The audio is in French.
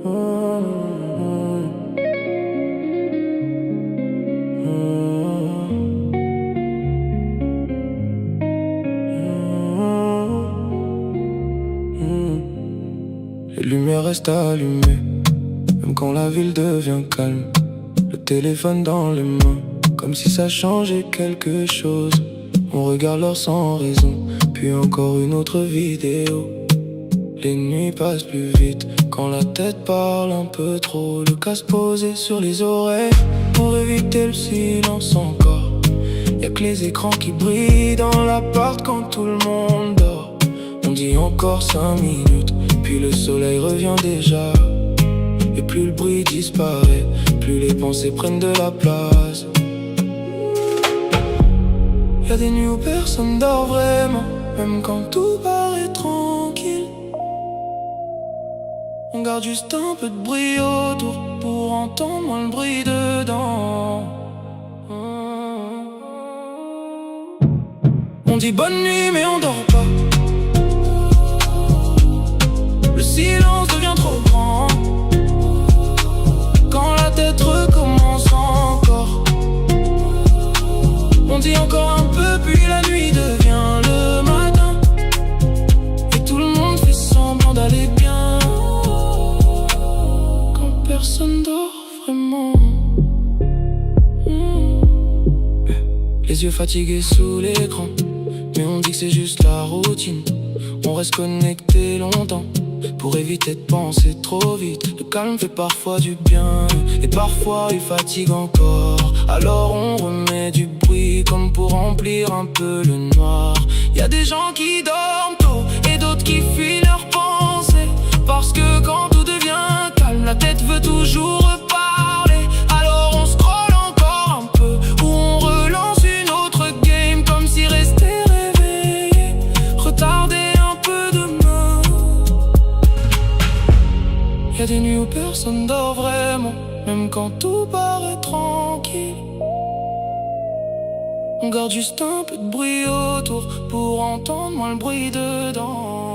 Les lumières restent allumées, même quand la ville devient calme. Le téléphone dans les mains, comme si ça changeait quelque chose. On regarde l'heure sans raison, puis encore une autre vidéo. Les nuits passent plus vite, quand la tête parle un peu trop. Le casque posé sur les oreilles, pour éviter le silence encore. Y'a que les écrans qui brillent dans l'appart quand tout le monde dort. On dit encore 5 minutes, puis le soleil revient déjà. Et plus le bruit disparaît, plus les pensées prennent de la place. Y'a des nuits où personne dort vraiment, même quand tout paraît tranquille. On garde juste un peu de bruit autour, pour entendre moins le bruit dedans. On dit bonne nuit mais on dort pas. Le silence devient trop grand, quand la tête recommence encore. On dit encore un peu, puis la nuit devient le matin, et tout le monde fait semblant d'aller bien, quand personne dort vraiment. Les yeux fatigués sous l'écran, mais on dit que c'est juste la routine. On reste connecté longtemps, pour éviter de penser trop vite. Le calme fait parfois du bien, et parfois il fatigue encore. Alors on remet du bruit, comme pour remplir un peu le noir. Y'a des gens qui dorment tôt, et d'autres qui fuient leurs pensées, parce que quand tout devient calme, la tête veut toujours reparler. Alors on scrolle encore un peu, ou on relance une autre game, comme si rester réveillé retardait un peu demain. Y'a des nuits où personne dort vraiment, même quand tout paraît tranquille. On garde juste un peu de bruit autour, pour entendre moins le bruit dedans.